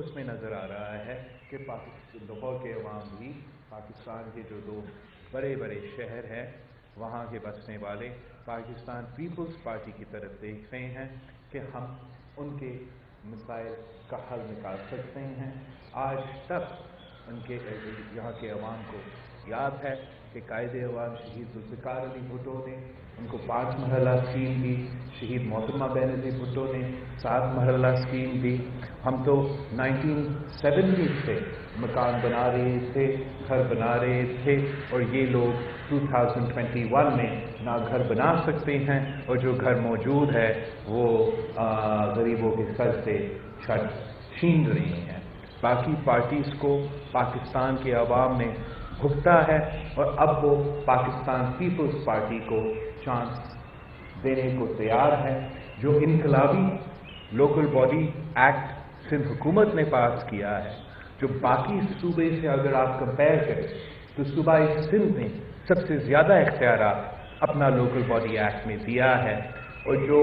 اس میں نظر آ رہا ہے کہ لاہور کے عوام بھی پاکستان کے جو دو بڑے بڑے شہر ہیں وہاں کے بسنے والے پاکستان پیپلز پارٹی کی طرف دیکھ رہے ہیں کہ ہم ان کے مسائل کا حل نکال سکتے ہیں۔ آج تک ان کے یہاں کے عوام کو یاد ہے کہ قائد عوام شہید ذوالفقار علی بھٹو نے ان کو 5 مرحلہ اسکیم دی، شہید محترمہ بینظیر بھٹو نے 7 مرحلہ اسکیم دی۔ ہم تو 1970 سے مکان بنا رہے تھے، گھر بنا رہے تھے، اور یہ لوگ 2021 میں نہ گھر بنا سکتے ہیں، اور جو گھر موجود ہے وہ غریبوں کے سر سے چھین رہی ہیں۔ باقی پارٹیز کو پاکستان کے عوام نے بھگتا ہے، اور اب وہ پاکستان پیپلز پارٹی کو چانس دینے کو تیار ہے۔ جو انقلابی لوکل باڈی ایکٹ سندھ حکومت نے پاس کیا ہے، جو باقی صوبے سے اگر آپ کمپیئر کریں تو صوبہ سندھ نے سب سے زیادہ اختیارات اپنا لوکل باڈی ایکٹ میں دیا ہے، اور جو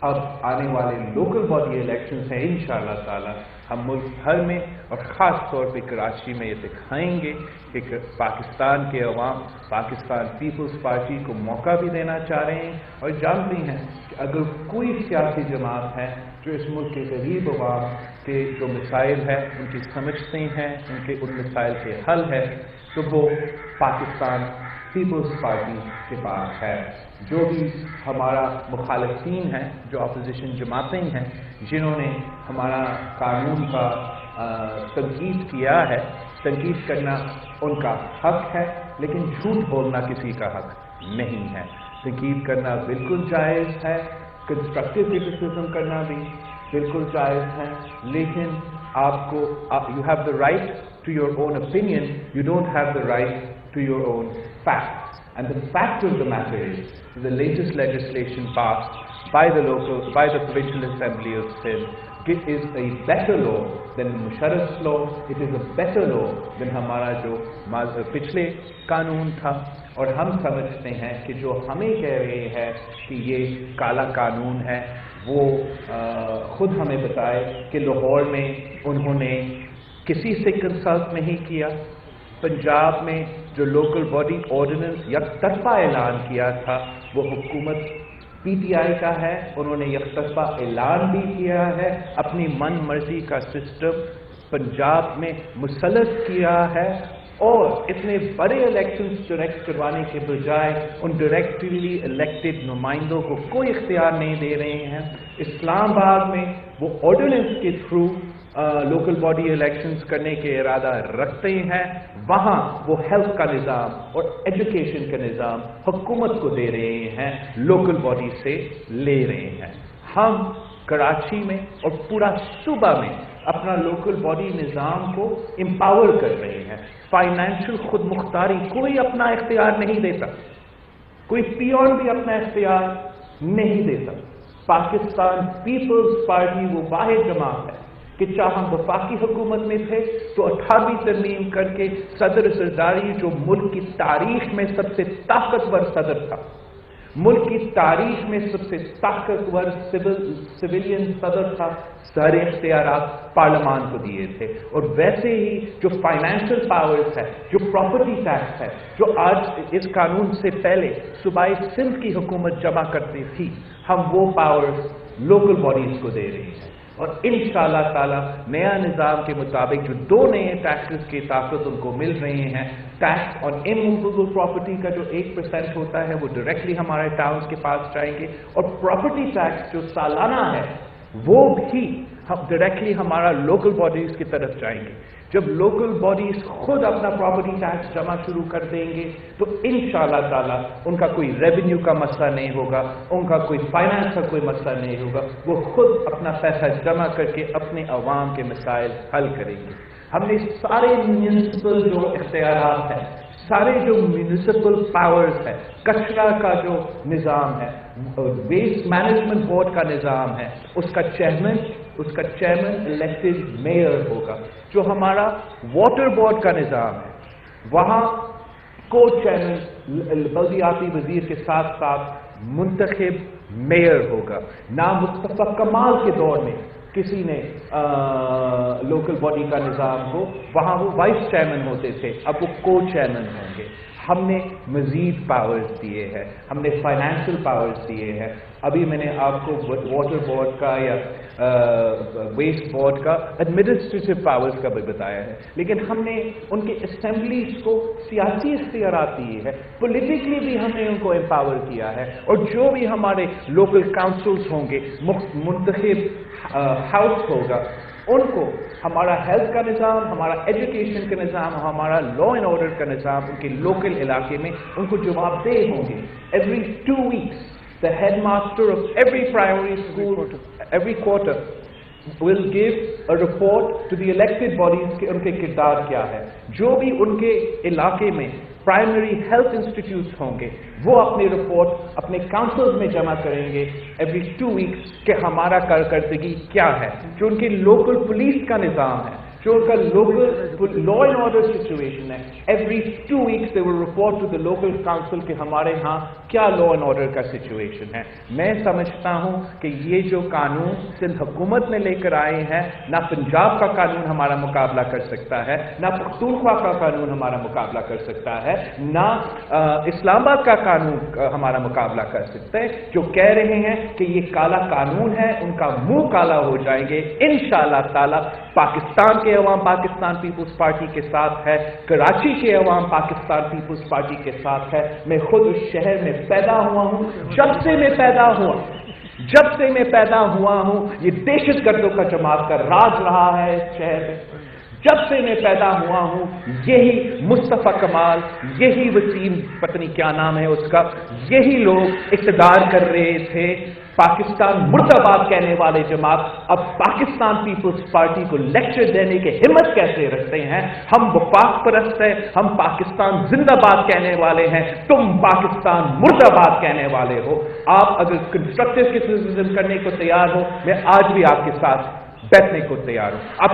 اب آنے والے لوکل باڈی الیکشنز ہیں انشاءاللہ تعالی ہم ملک بھر میں اور خاص طور پہ کراچی میں یہ دکھائیں گے کہ پاکستان کے عوام پاکستان پیپلز پارٹی کو موقع بھی دینا چاہ رہے ہیں، اور جانتے ہیں کہ اگر کوئی سیاسی جماعت ہے جو اس ملک کے غریب عوام کے جو مسائل ہیں ان کی سمجھتے ہیں، ان مسائل کے حل ہے، تو وہ پاکستان پیپلز پارٹی کے پاس ہے۔ جو بھی ہمارا مخالفین ہیں، جو اپوزیشن جماعتیں ہیں، جنہوں نے ہمارا قانون کا تنقید کیا ہے، تنقید کرنا ان کا حق ہے، لیکن جھوٹ بولنا کسی کا حق نہیں ہے۔ تنقید کرنا بالکل جائز ہے، کنسٹرکٹیو کرٹیسزم کرنا بھی بالکل جائز ہے، لیکن آپ کو you have the right to your own opinion, you don't have the right to your own fact. And the fact of the matter is, the latest legislation passed by the Provincial Assembly of Sindh is a better law than Musharraf's law. It is a better law than ہمارا جو پچھلے قانون تھا، اور ہم سمجھتے ہیں کہ جو ہمیں کہہ رہے ہیں کہ یہ کالا قانون ہے، وہ خود ہمیں بتائے کہ لاہور میں انہوں نے کسی سے کنسلٹ نہیں کیا۔ پنجاب میں جو لوکل باڈی آرڈیننس یک طرفہ اعلان کیا تھا وہ حکومت پی ٹی آئی کا ہے، انہوں نے یک طرفہ اعلان بھی کیا ہے، اپنی من مرضی کا سسٹم پنجاب میں مسلط کیا ہے، اور اتنے بڑے الیکشنز ڈائریکٹ کروانے کے بجائے ان ڈائریکٹلی الیکٹڈ نمائندوں کو کوئی اختیار نہیں دے رہے ہیں۔ اسلام آباد میں وہ آرڈیننس کے تھرو لوکل باڈی الیکشنز کرنے کے ارادہ رکھتے ہیں، وہاں وہ ہیلتھ کا نظام اور ایجوکیشن کا نظام حکومت کو دے رہے ہیں، لوکل باڈی سے لے رہے ہیں۔ ہم کراچی میں اور پورا صوبہ میں اپنا لوکل باڈی نظام کو امپاور کر رہے ہیں۔ فائنینشیل خود مختاری کوئی اپنا اختیار نہیں دیتا، کوئی پیون بھی اپنا اختیار نہیں دیتا۔ پاکستان پیپلز پارٹی وہ واحد جماعت ہے کہ چاہے ہم وفاقی حکومت میں تھے تو 18ویں ترمیم کر کے صدر زرداری جو ملک کی تاریخ میں سب سے طاقتور صدر تھا، ملک کی تاریخ میں سب سے طاقتور سویلین صدر تھا، سارے اختیارات پارلیمان کو دیے تھے۔ اور ویسے ہی جو فائنینشیل پاورز ہے، جو پراپرٹی ٹیکس ہے، جو آج اس قانون سے پہلے صوبائی سندھ کی حکومت جمع کرتی تھی، ہم وہ پاورز لوکل باڈیز کو دے رہے ہیں۔ اور انشاءاللہ تعالی نیا نظام کے مطابق جو 2 نئے ٹیکسز کی طاقت ان کو مل رہے ہیں، ٹیکس اور اموویبل پراپرٹی کا جو 1% ہوتا ہے وہ ڈائریکٹلی ہمارے ٹاؤنز کے پاس جائیں گے، اور پراپرٹی ٹیکس جو سالانہ ہے وہ بھی ڈائریکٹلی ہمارا لوکل باڈیز کی طرف جائیں گے۔ جب لوکل باڈیز خود اپنا پراپرٹی ٹیکس جمع شروع کر دیں گے تو انشاءاللہ تعالی ان کا کوئی ریونیو کا مسئلہ نہیں ہوگا، ان کا کوئی فائنانس کا کوئی مسئلہ نہیں ہوگا، وہ خود اپنا پیسہ جمع کر کے اپنے عوام کے مسائل حل کریں گے۔ ہم نے سارے میونسپل جو اختیارات ہیں، سارے جو میونسپل پاورز ہے، کچرا کا جو نظام ہے، ویسٹ مینجمنٹ بورڈ کا نظام ہے، اس کا چیئرمین الیکٹڈ میئر ہوگا۔ جو ہمارا واٹر بورڈ کا نظام ہے وہاں کو چیئرمین بلدیاتی وزیر کے ساتھ ساتھ منتخب میئر ہوگا۔ نام مصطفیٰ کمال کے دور میں کسی نے लोकल बॉडी का निज़ाम हो, वहाँ वो वाइस चेयरमैन होते थे, अब वो को चेयरमैन होंगे। हमने मज़ीद पावर्स दिए हैं, हमने फाइनेंशियल पावर्स दिए हैं। अभी मैंने आपको वाटर बोर्ड का या वेस्ट बोर्ड का एडमिनिस्ट्रेटिव पावर्स का भी बताया है, लेकिन हमने उनके असेंबलीज को सियासी इख्तियारात दिए हैं, पॉलिटिकली भी हमने उनको एम्पावर किया है। और जो भी हमारे लोकल काउंसिल्स होंगे, मुंतखब हाउस होगा, उनको हमारा हेल्थ का निज़ाम, हमारा एजुकेशन का निज़ाम, हमारा लॉ एंड ऑर्डर का निज़ाम उनके लोकल इलाके में उनको जवाबदेह होंगे। Every 2 weeks the headmaster of every primary school every quarter will give a report to the elected bodies कि उनके किरदार क्या है। जो भी उनके इलाके में प्राइमरी हेल्थ इंस्टीट्यूट्स होंगे, वो अपनी रिपोर्ट अपने काउंसिल्स में जमा करेंगे एवरी 2 weeks कि हमारा कारकर्दगी क्या है। जो उनके लोकल पुलिस का निज़ाम है, जो उनका local law and order situation है, every 2 weeks they will report to the local council कि हमारे यहाँ क्या लॉ एंड ऑर्डर का सिचुएशन है। मैं समझता हूँ कि ये जो कानून सिंध हुकूमत ने लेकर आए हैं, ना पंजाब का कानून हमारा मुकाबला कर सकता है, ना पख्तूनख्वा का कानून हमारा मुकाबला कर सकता है, ना इस्लामाबाद का कानून हमारा मुकाबला कर सकता है। जो कह रहे हैं कि ये काला कानून है, उनका मुंह काला हो जाएंगे इंशाअल्लाह ताला। पाकिस्तान के अवाम पाकिस्तान पीपुल्स पार्टी के साथ है, कराची के अवाम पाकिस्तान पीपुल्स पार्टी के साथ है। मैं खुद उस शहर में पैदा हुआ हूं। जब से मैं पैदा हुआ हूं, ये दहशतगर्दों का जमात का राज रहा है इस शहर में। जब से मैं पैदा हुआ हूं, यही मुस्तफा कमाल, यही वसीम, पत्नी क्या नाम है उसका, यही लोग इक़्तिदार कर रहे थे। पाकिस्तान मुर्दाबाद कहने वाले जमात अब पाकिस्तान पीपुल्स पार्टी को लेक्चर देने की हिम्मत कैसे रखते हैं? हम वफाक परस्त हैं, हम पाकिस्तान जिंदाबाद कहने वाले हैं, तुम पाकिस्तान मुर्दाबाद कहने वाले हो। आप अगर कंस्ट्रक्टिव क्रिटिसिज्म करने को तैयार हो, मैं आज भी आपके साथ बैठने को तैयार हूं। आप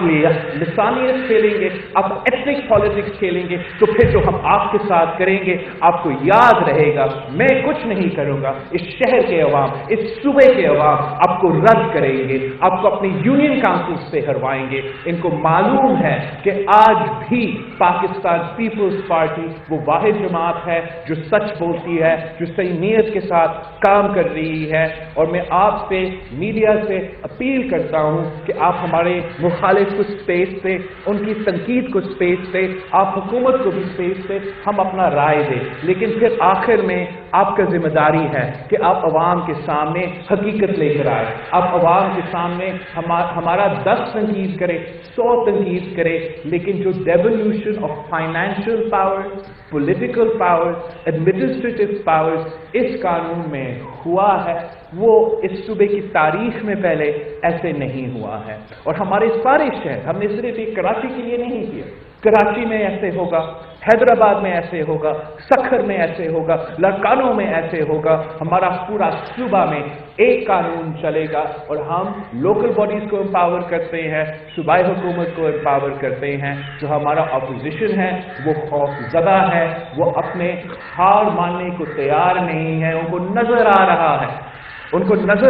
लिसानियत खेलेंगे, आप एथनिक पॉलिटिक्स खेलेंगे, तो फिर जो हम आपके साथ करेंगे आपको याद रहेगा। मैं कुछ नहीं करूंगा, इस शहर के अवाम, इस सूबे के अवाम आपको रद्द करेंगे, आपको अपनी यूनियन काउंसिल से हरवाएंगे। इनको मालूम है कि आज भी पाकिस्तान पीपुल्स पार्टी वो वाहिद जमात है जो सच बोलती है, जो सही नीयत के साथ काम कर रही है। और मैं आपसे मीडिया से अपील करता हूं कि आप हमारे मुखालिफ को स्पेस पे, उनकी तनकीद को स्पेस पे, आप हुकूमत को भी स्पेस पे हम अपना राय दें। लेकिन फिर आखिर में आपका जिम्मेदारी है कि आप अवाम के सामने हकीकत लेकर आए। आप अवाम के सामने हमारा 10 तनकीद करे, 100 तनकीद करे, लेकिन जो devolution of financial powers, political powers, administrative powers इस कानून में हुआ है, वो इस सूबे की तारीख में पहले ऐसे नहीं हुआ है। और हमारे सारे शहर, हमने सिर्फ एक कराची के लिए नहीं किया, कराची में ऐसे होगा, हैदराबाद में ऐसे होगा, सखर में ऐसे होगा, लड़कानों में ऐसे होगा। हमारा पूरा सूबा में एक कानून चलेगा और हम लोकल बॉडीज को एम्पावर करते हैं, सूबाई हुकूमत को एम्पावर करते हैं। जो हमारा अपोजिशन है वो खौफजदा है, वो अपने हार मानने को तैयार नहीं है। उनको नजर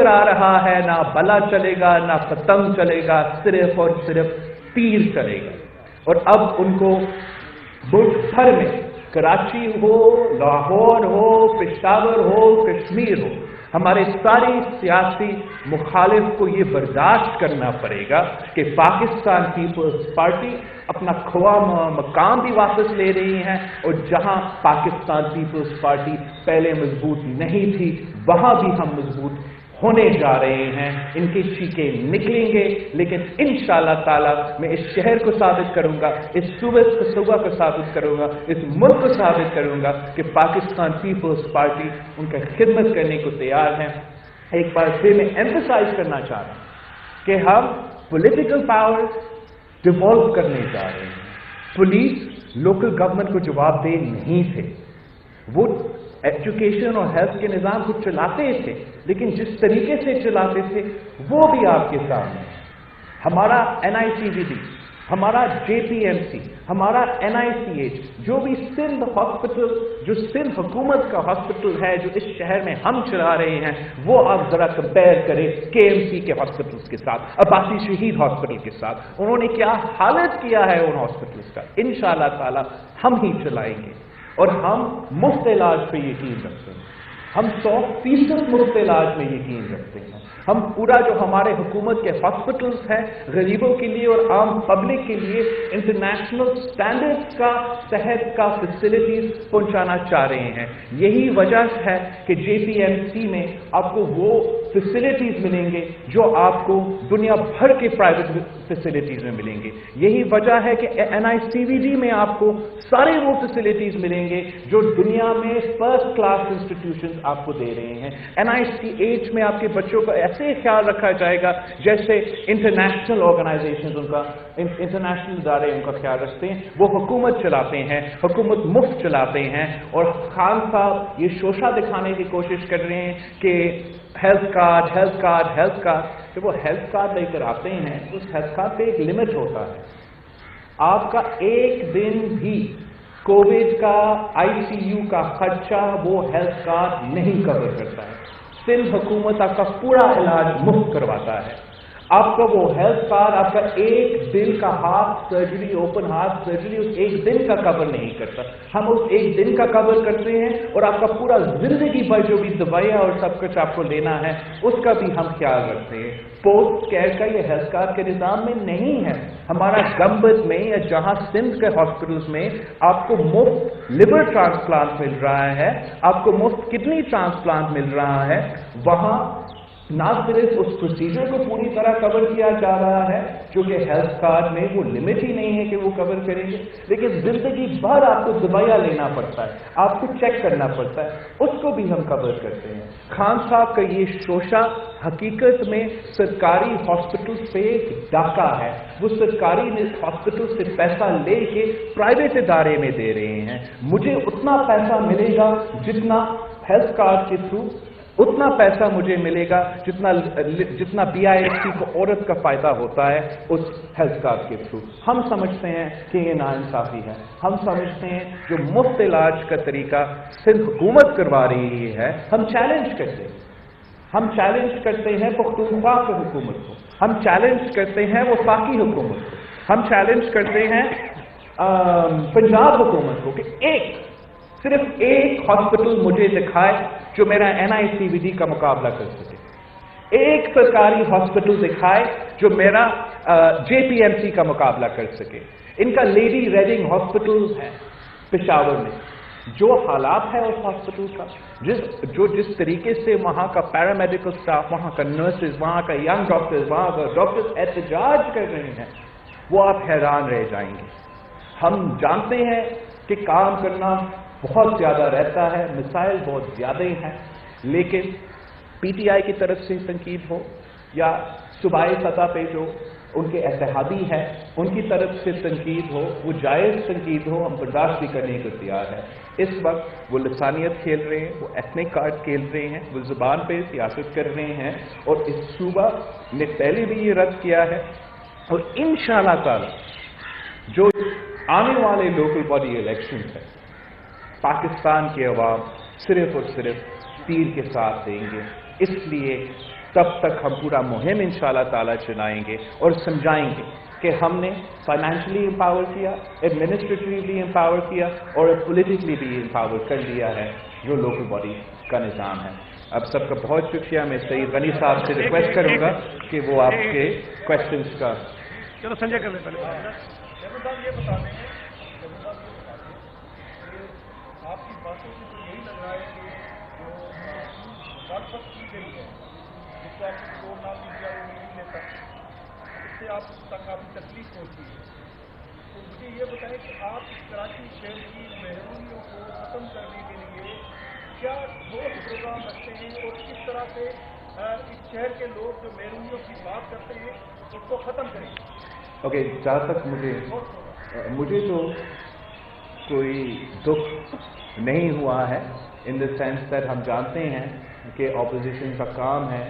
आ रहा है ना बला चलेगा, ना पतंग चलेगा, सिर्फ और सिर्फ तीर चलेगा। और अब उनको मुल्क भर में, कराची हो, लाहौर हो, पेशावर हो, कश्मीर हो, हमारे सारी सियासी मुखालिफ को ये बर्दाश्त करना पड़ेगा कि पाकिस्तान पीपुल्स पार्टी अपना खोआ मकाम भी वापस ले रही है। और जहां पाकिस्तान पीपुल्स पार्टी पहले मजबूत नहीं थी, वहां भी हम मजबूत होने जा रहे हैं। इनके चीखे निकलेंगे, लेकिन इंशाअल्लाह ताला मैं इस शहर को साबित करूंगा, इस सूबे को साबित करूंगा, इस मुल्क को साबित करूंगा कि पाकिस्तान पीपुल्स पार्टी उनका खिदमत करने को तैयार है। एक बार फिर मैं एम्फसाइज करना चाह रहा हूं कि हम पॉलिटिकल पावर डिवॉल्व करने जा रहे हैं। पुलिस लोकल गवर्नमेंट को जवाबदेह नहीं थे, वो एजुकेशन और हेल्थ के निज़ाम को चलाते थे, लेकिन जिस तरीके से चलाते थे वो भी आपके सामने। हमारा NICVD हमारा JPMC, हमारा NICH, जो भी सिंध हॉस्पिटल, जो सिंध हुकूमत का हॉस्पिटल है जो इस शहर में हम चला रहे हैं, वो आप जरा कंपेयर करें KMC के हॉस्पिटल्स के साथ, अब्बासी शहीद हॉस्पिटल के साथ। उन्होंने क्या हालत किया है उन हॉस्पिटल्स का। इंशाअल्लाह ताला हम ही चलाएंगे और हम मुफ्त इलाज पे यकीन रखते हैं। हम 100% मुफ्त इलाज में यकीन रखते हैं। हम पूरा जो हमारे हुकूमत के हॉस्पिटल्स हैं गरीबों के लिए और आम पब्लिक के लिए इंटरनेशनल स्टैंडर्ड्स का सेहत का फैसिलिटीज पहुंचाना चाह रहे हैं। यही वजह है कि JPMC में आपको वो फैसिलिटीज मिलेंगे जो आपको दुनिया भर के प्राइवेट फैसिलिटीज में मिलेंगे। यही वजह है कि NICVD में आपको सारे वो फैसिलिटीज मिलेंगे जो दुनिया में फर्स्ट क्लास इंस्टीट्यूशंस आपको दे रहे हैं। NICH में आपके बच्चों का ऐसे ख्याल रखा जाएगा जैसे इंटरनेशनल ऑर्गेनाइजेशंस उनका इंटरनेशनल इदारे उनका ख्याल रखते हैं। वो हुकूमत चलाते हैं, हुकूमत मुफ्त चलाते हैं। और खान साहब ये शोशा दिखाने की कोशिश कर रहे हैं कि health card, health card, health card. जब वो हेल्थ कार्ड लेकर आते हैं उस हेल्थ कार्ड पे एक लिमिट होता है। आपका एक दिन भी कोविड का ICU का खर्चा वो हेल्थ कार्ड नहीं कवर करता है। सिंध हुकूमत आपका पूरा इलाज मुफ्त करवाता है। आपका वो हेल्थ कार्ड आपका एक दिन का heart surgery, open heart surgery उस एक दिन का कवर नहीं करता। हम उस एक दिन का कवर करते हैं और आपका पूरा जिंदगी भर जो भी दवाइयाँ और सब कुछ आपको लेना है उसका भी हम ख्याल रखते हैं। पोस्ट केयर का ये हेल्थ कार्ड के निज़ाम में नहीं है। हमारा गंबद में या जहां सिंध के हॉस्पिटल्स में आपको मुफ्त लिवर ट्रांसप्लांट मिल रहा है, आपको मुफ्त किडनी ट्रांसप्लांट मिल रहा है। वहां ना सिर्फ उस प्रोसीजर को पूरी तरह कवर किया जा रहा है जो कि हेल्थ कार्ड में वो लिमिट ही नहीं है कि वो कवर करेंगे, लेकिन जिंदगी भर आपको दवाइयाँ लेना पड़ता है, आपको चेक करना पड़ता है, उसको भी हम कवर करते हैं। खान साहब का ये शोशा हकीकत में सरकारी हॉस्पिटल से एक डाका है। वो सरकारी हॉस्पिटल से पैसा लेके प्राइवेट इदारे में दे रहे हैं। मुझे उतना पैसा मिलेगा जितना हेल्थ कार्ड के थ्रू, उतना पैसा मुझे मिलेगा जितना BIST को औरत का फायदा होता है उस हेल्थ कार्ड के थ्रू। हम समझते हैं कि ये नाइंसाफी है। हम समझते हैं जो मुफ्त इलाज का तरीका सिर्फ हुकूमत करवा रही है, हम चैलेंज करते हैं। हम चैलेंज करते हैं पख्तूनख्वा की हुकूमत को, हम चैलेंज करते हैं वफाकी हुकूमत को, हम चैलेंज करते हैं पंजाब हुकूमत को कि सिर्फ एक हॉस्पिटल मुझे दिखाए जो मेरा NICVD का मुकाबला कर सके। एक सरकारी हॉस्पिटल दिखाए जो मेरा JPMC का मुकाबला कर सके। इनका लेडी रेडिंग हॉस्पिटल है पेशावर में, जो हालात है उस हॉस्पिटल का, जिस तरीके से वहाँ का पैरामेडिकल स्टाफ, वहाँ का नर्सेज, वहाँ का यंग डॉक्टर्स, वहाँ का डॉक्टर्स एहतजाज कर रहे हैं, वो आप हैरान रह जाएंगे। हम जानते हैं कि काम करना बहुत ज़्यादा रहता है, मिसाइल बहुत ज़्यादा ही हैं, लेकिन PTI की तरफ से तनकीद हो या सूबाई सतह पे जो उनके इत्तेहादी हैं उनकी तरफ से तनकीद हो, वो जायज़ तनकीद हो, हम बर्दाश्त भी करने को तैयार हैं। इस वक्त वो लसानियत खेल रहे हैं, वो एथनिक कार्ड खेल रहे हैं, वो ज़ुबान पे सियासत कर रहे हैं और इस सूबा ने पहले भी ये रद्द किया है। और इंशाअल्लाह ताला जो आने वाले लोकल बॉडी इलेक्शन है पाकिस्तान की अवाम सिर्फ और सिर्फ तीर के साथ देंगे। इसलिए तब तक हम पूरा मुहिम इंशाअल्लाह ताला चलाएंगे और समझाएंगे कि हमने फाइनेंशियली एम्पावर किया, एडमिनिस्ट्रेटिवली एम्पावर किया और पॉलिटिकली भी एम्पावर कर लिया है जो लोकल बॉडी का निज़ाम है। अब सबका बहुत शुक्रिया। मैं सईद गनी साहब से रिक्वेस्ट करूंगा कि वो आपके क्वेश्चंस का। चलो संजय कर ले आपकी बातों से तो यही लग रहा है कि जो मुखालफत की गई है, जिसको आपको दो नाम दिया वो नहीं लेता, इससे आप तक काफ़ी तकलीफ पहुँची है। तो मुझे ये बताएं कि आप कराची शहर की महरूमियों को ख़त्म करने के लिए क्या ठोस प्रोग्राम रखते हैं और किस तरह से इस शहर के लोग जो महरूमियों की बात करते हैं उसको ख़त्म करेंगे। ओके, जहाँ तक मुझे तो कोई दुख नहीं हुआ है इन द सेंस दैट हम जानते हैं कि ऑपोजिशन का काम है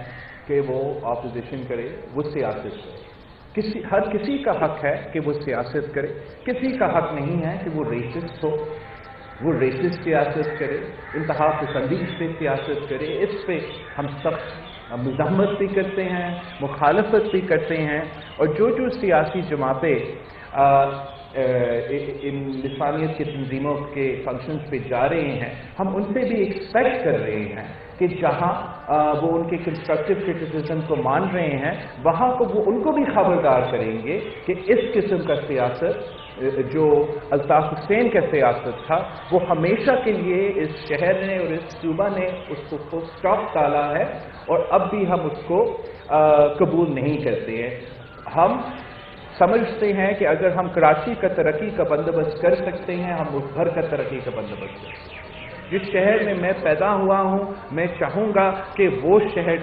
कि वो ऑपोजिशन करे, वो सियासत करे। हर किसी का हक है कि वो सियासत करे, किसी का हक नहीं है कि वो रेसिस्ट हो, वो रेसिस्ट सियासत करे, इंतहा पसंदी से सियासत करे। इस पे हम सब मुज़ाहमत भी करते हैं, मुखालफत भी करते हैं, और जो सियासी जमातें इन लिसानियत की तंजीमों के फंक्शंस पे जा रहे हैं, हम उनसे भी एक्सपेक्ट कर रहे हैं कि जहां वो उनके कंस्ट्रक्टिव क्रिटिसिज्म को मान रहे हैं, वहां को वो उनको भी खबरदार करेंगे कि इस किस्म का सियासत जो अल्ताफ हुसैन का सियासत था, वो हमेशा के लिए इस शहर ने और इस सूबा ने उसको स्टॉप डाला है, और अब भी हम उसको कबूल नहीं करते हैं। हम समझते हैं कि अगर हम कराची का तरक्की का बंदोबस्त कर सकते हैं, हम उस भर का तरक्की का बंदोबस्त कर सकते हैं। जिस शहर में मैं पैदा हुआ हूँ, मैं चाहूँगा कि वो शहर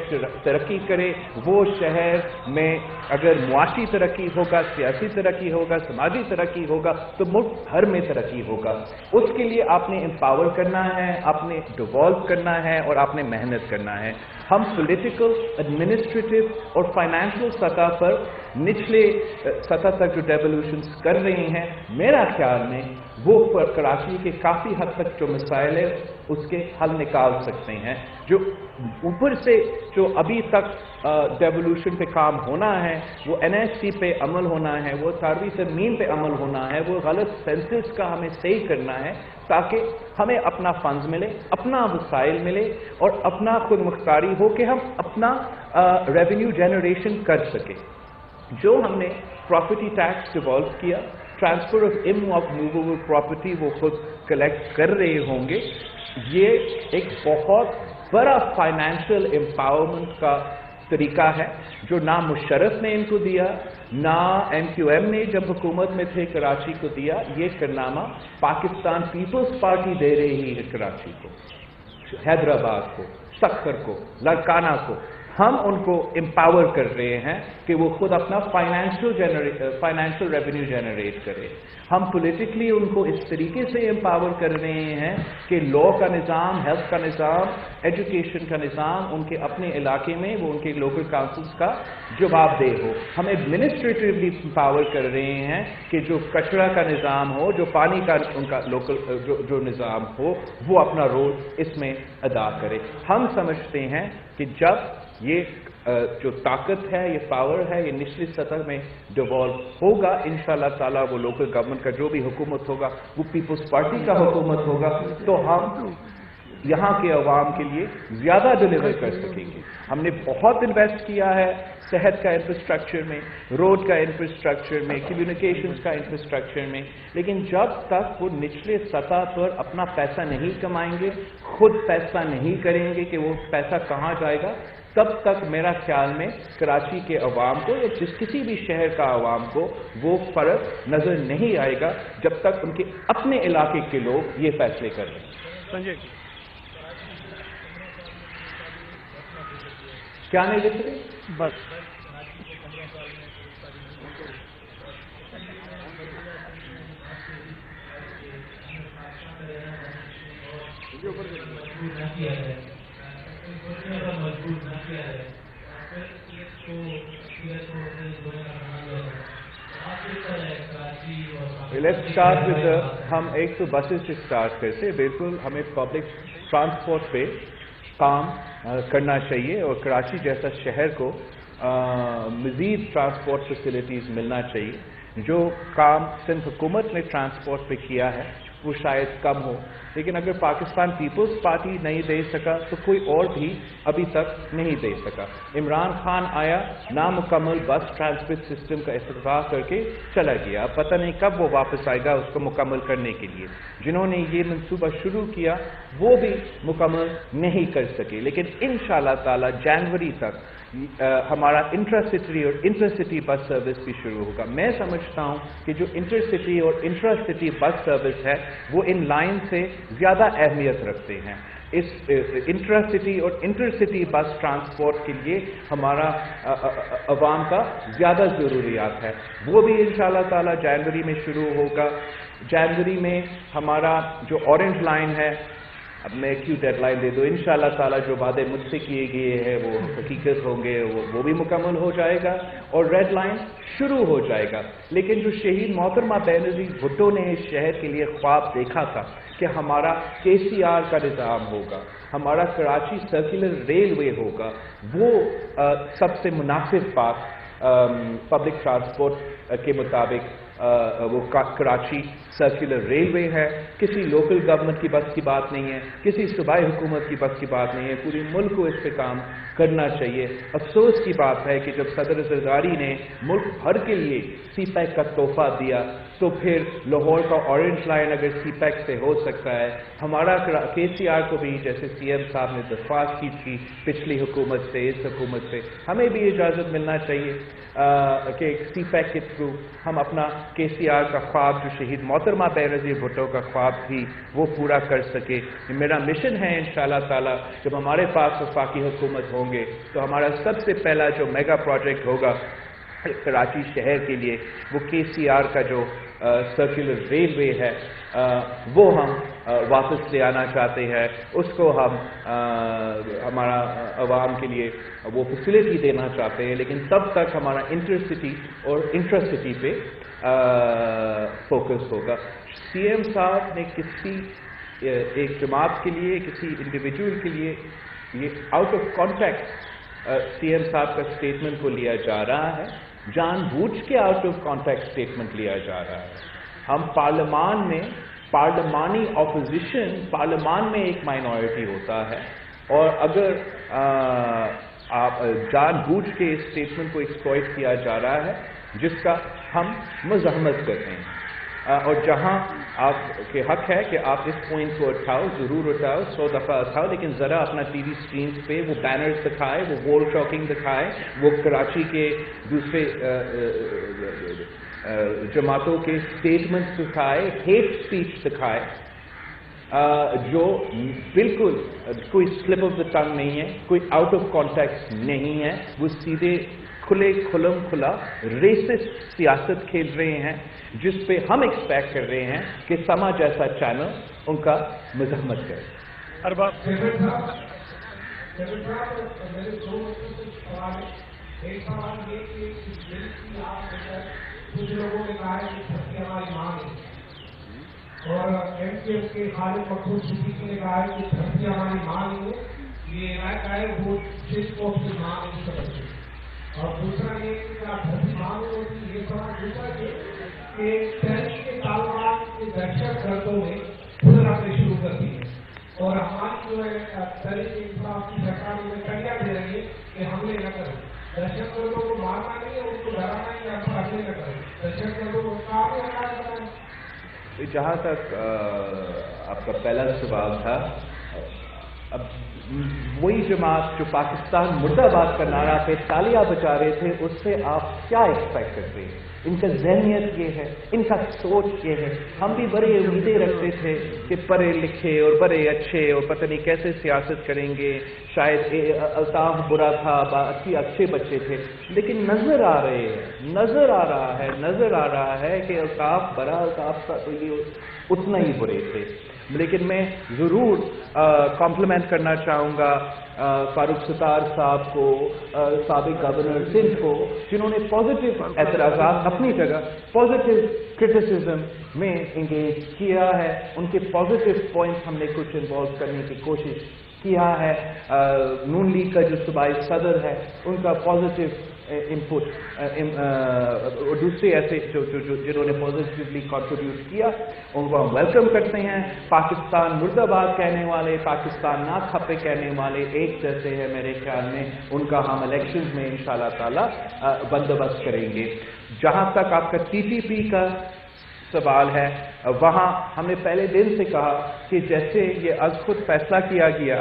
तरक्की करे। वो शहर में अगर मुआशी तरक्की होगा, सियासी तरक्की होगा, समाजी तरक्की होगा, तो मुल्क भर में तरक्की होगा। उसके लिए आपने एम्पावर करना है, आपने डिवॉल्व करना है, और आपने मेहनत करना है। हम पॉलिटिकल, एडमिनिस्ट्रेटिव और फाइनेंशियल सतह पर निचले सतह तक जो डेवोल्यूशंस कर रहे हैं, मेरा ख्याल में वो कराची के काफ़ी हद तक जो मसाइल है उसके हल निकाल सकते हैं। जो ऊपर से जो अभी तक डेवोल्यूशन पे काम होना है, वो NSC पे अमल होना है, वो सार्वी तरमीम पे अमल होना है, वो गलत सेंसेस का हमें सही करना है, ताकि हमें अपना फंड्स मिले, अपना वसाइल मिले, और अपना खुद मुख्तारी हो कि हम अपना रेवेन्यू जनरेशन कर सके। जो हमने प्रॉपर्टी टैक्स डिवॉल्व किया, ट्रांसफर ऑफ इमूवेबल प्रॉपर्टी वो खुद कलेक्ट कर रहे होंगे, ये एक बहुत बड़ा फाइनेंशियल एम्पावरमेंट का तरीका है, जो ना मुशर्रफ ने इनको दिया, ना MQM ने जब हुकूमत में थे कराची को दिया। ये कारनामा पाकिस्तान पीपल्स पार्टी दे रही है कराची को, हैदराबाद को, सक्खर को, लाड़काना को। हम उनको एम्पावर कर रहे हैं कि वो खुद अपना फाइनेंशियल रेवेन्यू जनरेट करें। हम पॉलिटिकली उनको इस तरीके से एम्पावर कर रहे हैं कि लॉ का निज़ाम, हेल्थ का निज़ाम, एजुकेशन का निज़ाम उनके अपने इलाके में वो उनके लोकल काउंसिल्स का जवाबदेह हो। हम एडमिनिस्ट्रेटिवली एम्पावर कर रहे हैं कि जो कचरा का निज़ाम हो, जो पानी का उनका लोकल जो निज़ाम हो, वो अपना रोल इसमें अदा करे। हम समझते हैं कि जब ये जो ताकत है, ये पावर है, ये निचली सतह में डिवॉल्व होगा, इंशाअल्लाह ताला वो लोकल गवर्नमेंट का जो भी हुकूमत होगा वो पीपल्स पार्टी का हुकूमत होगा, तो हम यहाँ के अवाम के लिए ज़्यादा डिलीवर कर सकेंगे। हमने बहुत इन्वेस्ट किया है सेहत का इंफ्रास्ट्रक्चर में, रोड का इंफ्रास्ट्रक्चर में, कम्युनिकेशंस का इंफ्रास्ट्रक्चर में, लेकिन जब तक वो निचले सतह पर अपना पैसा नहीं कमाएंगे, खुद पैसा नहीं करेंगे कि वो पैसा कहाँ जाएगा, तब तक मेरा ख्याल में कराची के अवाम को या किसी भी शहर का अवाम को वो फर्क नज़र नहीं आएगा, जब तक उनके अपने इलाके के लोग ये फैसले कर रहे हैं। संजय क्या नहीं लिख रहे? बस लेट्स स्टार्ट विद हम एक तो बसेस से स्टार्ट करते। बिल्कुल हमें पब्लिक ट्रांसपोर्ट पे काम करना चाहिए, और कराची जैसा शहर को मज़ीद ट्रांसपोर्ट फैसिलिटीज़ मिलना चाहिए। जो काम सिंध हुकूमत ने ट्रांसपोर्ट पे किया है वो शायद कम हो, लेकिन अगर पाकिस्तान पीपल्स पार्टी नहीं दे सका तो कोई और भी अभी तक नहीं दे सका। इमरान खान आया, नामुकम्मल बस ट्रांसपोर्ट सिस्टम का इफ्तिताह करके चला गया, पता नहीं कब वो वापस आएगा उसको मुकम्मल करने के लिए। जिन्होंने ये मंसूबा शुरू किया वो भी मुकम्मल नहीं कर सके, लेकिन इंशाअल्लाह ताला जनवरी तक हमारा इंट्रासिटी और इंटरसिटी बस सर्विस भी शुरू होगा। मैं समझता हूं कि जो इंटरसिटी और इंट्रासिटी बस सर्विस है वो इन लाइन से ज़्यादा अहमियत रखते हैं। इस इंट्रासिटी और इंटरसिटी बस ट्रांसपोर्ट के लिए हमारा अवाम का ज़्यादा ज़रूरियात है, वो भी इंशाअल्लाह ताला जनवरी में शुरू होगा। जनवरी में हमारा जो ऑरेंज लाइन है اب میں کیوں ڈیڈ لائن دے دوں؟ انشاءاللہ تعالیٰ جو وعدے مجھ سے کیے گئے ہیں وہ حقیقت ہوں گے، وہ بھی مکمل ہو جائے گا اور ریڈ لائن شروع ہو جائے گا۔ لیکن جو شہید محترمہ بینظیر بھٹو نے اس شہر کے لیے خواب دیکھا تھا کہ ہمارا KCR کا نظام ہوگا، ہمارا کراچی سرکولر ریلوے ہوگا، وہ سب سے مناسب بات پبلک ٹرانسپورٹ کے مطابق وہ کراچی سرکولر ریلوے ہے۔ کسی لوکل گورنمنٹ کی بس کی بات نہیں ہے، کسی صوبائی حکومت کی بس کی بات نہیں ہے، پورے ملک کو اس پہ کام کرنا چاہیے۔ افسوس کی بات ہے کہ جب صدر زرداری نے ملک بھر کے لیے سی پیک کا تحفہ دیا تو پھر لاہور کا اورنج لائن اگر سی پیک سے ہو سکتا ہے، ہمارا KCR کو بھی جیسے CM صاحب نے درخواست کی تھی پچھلی حکومت سے، اس حکومت سے، ہمیں بھی اجازت ملنا چاہیے کہ سی پیک کے تھرو ہم اپنا KCR کا خواب جو شہید محترمہ بینظیر بھٹو کا خواب تھی وہ پورا کر سکے۔ میرا مشن ہے انشاءاللہ تعالیٰ جب ہمارے پاس وفاقی حکومت ہوں گے تو ہمارا سب سے پہلا جو میگا پروجیکٹ ہوگا کراچی شہر کے لیے وہ KCR کا جو سرکولر ریلوے ہے وہ ہم واپس لے آنا چاہتے ہیں، اس کو ہم ہمارا عوام کے لیے وہ فیسلٹی دینا چاہتے ہیں، لیکن تب تک ہمارا انٹرسٹی اور انٹرسٹی پہ فوکس ہوگا۔ CM صاحب نے کسی ایک جماعت کے لیے، کسی انڈیویجول کے لیے یہ آؤٹ آف کانٹیکٹ CM صاحب کا اسٹیٹمنٹ کو لیا جا رہا ہے، جان بوجھ کے آؤٹ آف کانٹیکٹ اسٹیٹمنٹ لیا جا رہا ہے۔ ہم پارلیمان میں پارلیمانی اپوزیشن پارلیمان میں ایک مائنورٹی ہوتا ہے، اور اگر آپ جان بوجھ کے اس اسٹیٹمنٹ کو ایکسپلائٹ کیا جا رہا ہے جس کا ہم مزاحمت کرتے ہیں، اور جہاں آپ کے حق ہے کہ آپ اس پوائنٹ کو اٹھاؤ، ضرور اٹھاؤ، 100 دفعہ اٹھاؤ، لیکن ذرا اپنا ٹی وی اسکرینس پہ وہ بینرز دکھائے، وہ وال چاکنگ دکھائے، وہ کراچی کے دوسرے جماعتوں کے اسٹیٹمنٹس دکھائے، ہیٹ اسپیچ دکھائے جو بالکل کوئی سلپ آف دا ٹنگ نہیں ہے، کوئی آؤٹ آف کانٹیکسٹ نہیں ہے، وہ سیدھے کھلم کھلا ریسسٹ سیاست کھیل رہے ہیں، جس پہ ہم ایکسپیکٹ کر رہے ہیں کہ سما جیسا چینل ان کا مزاحمت کرے۔ ایک سوال یہ کہ کچھ لوگوں نے کہا ہے کہ چھٹی ہماری مانگ ہے، اور MPF کے خالد مقبول صدیقی نے کہا ہے کہ چھٹی ہماری مانگ ہے، یہ رائے ہے وہ جس کو کی مانگ نہیں سکتے، اور دوسرا یہ کہ چھٹی مانگ ہوتی ہے، یہ سوال دوسرا کہ تحریک کے طالبان کے دہشت گردوں میں خود رکھنے شروع کر دی ہے، اور ہماری جو ہے تحریک انصاف کی سرکار میں کیا دے رہی ہے کہ حملے نہ کریں، دہشت گردوں کو مارنا نہیں ہے، ان کو ڈرانا نہیں ہے، حملے نہ کریں، دہشت گردوں کو کافی حملہ کریں۔ جہاں تک آپ کا پہلا سوال تھا، اب وہی جماعت جو پاکستان مردہ آباد کا نعرہ پہ تالیاں بجا رہے تھے، اس سے آپ کیا ایکسپیکٹ کرتے ہیں؟ ان کا ذہنیت یہ ہے، ان کا سوچ یہ ہے۔ ہم بھی بڑے امیدیں رکھتے تھے کہ پڑھے لکھے اور بڑے اچھے اور پتہ نہیں کیسے سیاست کریں گے، شاید الطاف برا تھا، اچھے بچے تھے، لیکن نظر آ رہا ہے کہ الطاف برا، الطاف کا تو یہ اتنا ہی برے تھے۔ لیکن میں ضرور کمپلیمنٹ کرنا چاہوں گا فاروق ستار صاحب کو، سابق گورنر سندھ کو، جنہوں نے پازیٹیو اعتراضات اپنی جگہ پازیٹیو کرٹیسزم میں انگیج کیا ہے، ان کے پازیٹیو پوائنٹس ہم نے کچھ انوالو کرنے کی کوشش کیا ہے۔ نون لیگ کا جو صوبائی صدر ہے ان کا پازیٹیو انپٹ، اور دوسرے ایسے جو جنہوں نے پازیٹیولی کنٹریبیوٹ کیا ان کو ہم ویلکم کرتے ہیں۔ پاکستان مرد آباد کہنے والے، پاکستان نہ کھپے کہنے والے ایک جیسے ہیں میرے خیال میں، ان کا ہم الیکشنز میں انشاءاللہ تعالی بندوبست کریں گے۔ جہاں تک آپ کا TTP کا سوال ہے، وہاں ہم نے پہلے دن سے کہا کہ جیسے یہ از خود فیصلہ کیا گیا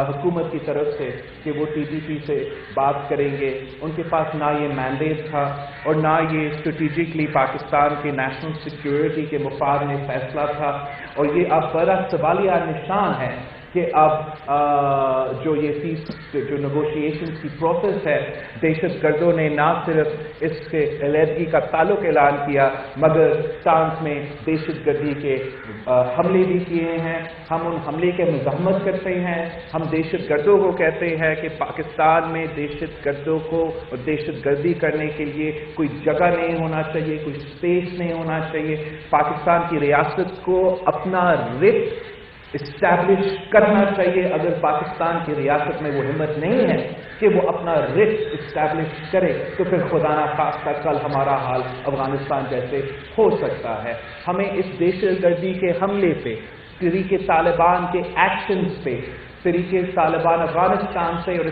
حکومت کی طرف سے کہ وہ TTP سے بات کریں گے، ان کے پاس نہ یہ مینڈیٹ تھا اور نہ یہ اسٹریٹجکلی پاکستان کے نیشنل سیکیورٹی کے مفاد میں فیصلہ تھا، اور یہ اب بڑا سوالیہ نشان ہے کہ اب جو نیگوشیشن کی پروسیس ہے، دہشت گردوں نے نہ صرف اس سے علیحدگی کا تعلق اعلان کیا مگر فرانس میں دہشت گردی کے حملے بھی کیے ہیں۔ ہم ان حملے کے مزاحمت کرتے ہیں، ہم دہشت گردوں کو کہتے ہیں کہ پاکستان میں دہشت گردوں کو اور دہشت گردی کرنے کے لیے کوئی جگہ نہیں ہونا چاہیے، کوئی اسپیس نہیں ہونا چاہیے۔ پاکستان کی ریاست کو اپنا رٹ اسٹیبلش کرنا چاہیے۔ اگر پاکستان کی ریاست میں وہ ہمت نہیں ہے کہ وہ اپنا رٹ اسٹیبلش کرے تو پھر خدا نہ خواستہ کل ہمارا حال افغانستان جیسے ہو سکتا ہے۔ ہمیں اس دہشت گردی کے حملے پہ، طریقے طالبان کے ایکشنز پہ، طریقے طالبان افغانستان سے اور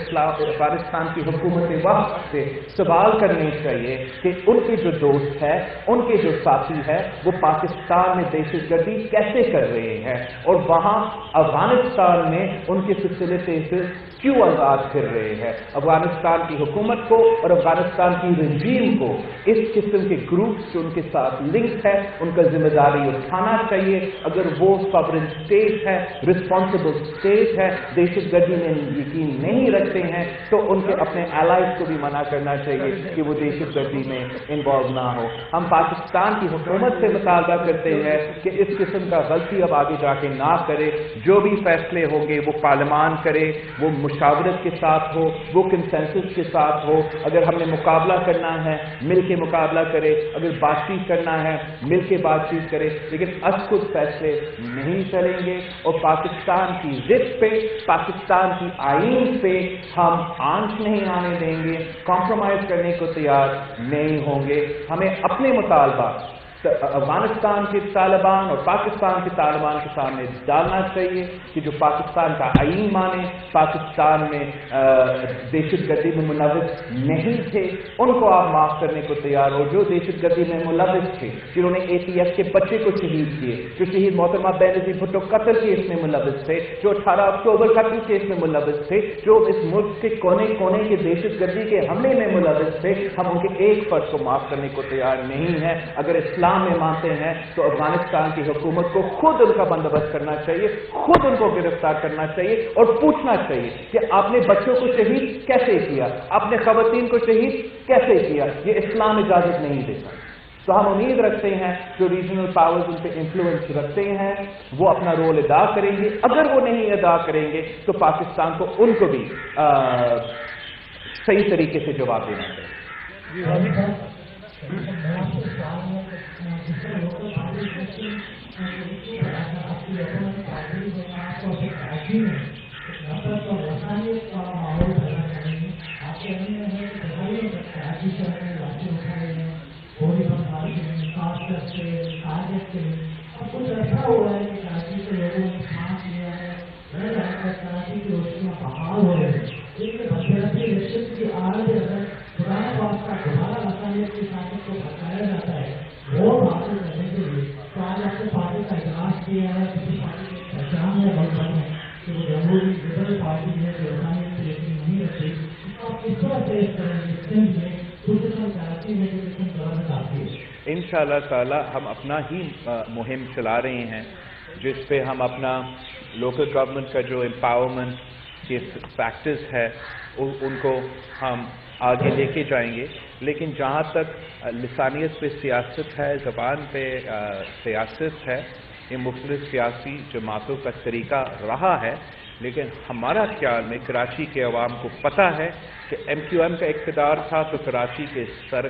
افغانستان کی حکومت وقت سے سوال کرنے چاہیے کہ ان کے جو دوست ہے، ان کے جو ساتھی ہے، وہ پاکستان میں دہشت گردی کیسے کر رہے ہیں اور وہاں افغانستان میں ان کی فیسلٹیز کیوں آزاد پھر رہے ہیں۔ افغانستان کی حکومت کو اور افغانستان کی رجیم کو اس قسم کے گروپس جو ان کے ساتھ لنک ہے ان کا ذمہ داری اٹھانا چاہیے۔ اگر وہ ساورن اسٹیٹ ہے، رسپانسبل اسٹیٹ ہے، دہشت گردی میں یقین نہیں رکھتے ہیں تو ان کے اپنے الائز کو بھی منع کرنا چاہیے کہ وہ دہشت گردی میں انوالو نہ ہو۔ ہم پاکستان کی حکومت سے مطالبہ کرتے ہیں کہ اس قسم کا غلطی اب آگے جا کے نہ کرے۔ جو بھی فیصلے ہوں گے وہ پارلیمان کرے، وہ مشاورت کے ساتھ ہو، وہ کنسنسس کے ساتھ ہو۔ اگر ہم نے مقابلہ کرنا ہے مل کے مقابلہ کرے، اگر بات چیت کرنا ہے مل کے بات چیت کرے، لیکن از خود فیصلے نہیں چلیں گے اور پاکستان کی ضد پہ، پاکستان کی آئین پہ ہم آنچ نہیں آنے دیں گے، کمپرومائز کرنے کو تیار نہیں ہوں گے۔ ہمیں اپنے مطالبہ افغانستان کے طالبان اور پاکستان کے طالبان کے سامنے ڈالنا چاہیے کہ جو پاکستان کا آئین مانے، پاکستان میں دہشت گردی میں ملوث نہیں تھے ان کو آپ معاف کرنے کو تیار ہو۔ جو دہشت گردی میں ملوث تھے، جنہوں نے ATF کے بچے کو شہید کیے، جو شہید محترمہ بینظیر بھٹو قتل کیس میں ملوث تھے، جو 18 اکتوبر قتل کیس میں ملوث تھے، جو اس ملک کے کونے کونے کے دہشت گردی کے حملے میں ملوث تھے، ہم ان کے ایک فرد کو معاف کرنے کو تیار نہیں ہیں۔ اگر اسلام میں مانتے ہیں تو افغانستان کی حکومت کو خود ان کا بندوبست کرنا چاہیے، خود ان کو گرفتار کرنا چاہیے اور پوچھنا چاہیے کہ آپ نے بچوں کو شہید کیسے کیا، آپ نے خواتین کو شہید کیسے کیا۔ یہ اسلام اجازت نہیں دیتا۔ تو ہم امید رکھتے ہیں جو ریجنل پاورز ان پہ انفلوئنس رکھتے ہیں وہ اپنا رول ادا کریں گے۔ اگر وہ نہیں ادا کریں گے تو پاکستان کو ان کو بھی صحیح طریقے سے جواب دینا چاہیے۔ کچھ ایسا ہوا ہے کہ کراچی کے لوگوں نے سانس لیا ہے، کراچی کی روشنیاں بحال ہو رہے ہیں، ریشت کی آڑ اگر پرانا بات کا دوبارہ مسائل کی طاقت کو بتایا جاتا ہے ووٹ حاصل کرنے کے لیے، تو آج آپ نے پارٹی کا اجلاس کیا ہے، کسی پارٹی کی پہچان ہے بہت بڑی کہ وہ جمہوری لبرل پارٹی ہے جو روحانیت سے یقین نہیں رکھتی، اس کو آپ کس طرح پیش کریں گے سندھ میں خصوصاً کراچی میں جو قسم گورنمنٹ آتی ہے؟ انشاءاللہ تعالی ہم اپنا ہی مہم چلا رہے ہیں جس پہ ہم اپنا لوکل گورنمنٹ کا جو امپاورمنٹ کے فیکٹرز ہے ان کو ہم آگے لے کے جائیں گے۔ لیکن جہاں تک لسانیت پہ سیاست ہے، زبان پہ سیاست ہے، یہ مختلف سیاسی جماعتوں کا طریقہ رہا ہے، لیکن ہمارا خیال میں کراچی کے عوام کو پتہ ہے کہ MQM کا اقتدار تھا تو کراچی کے سر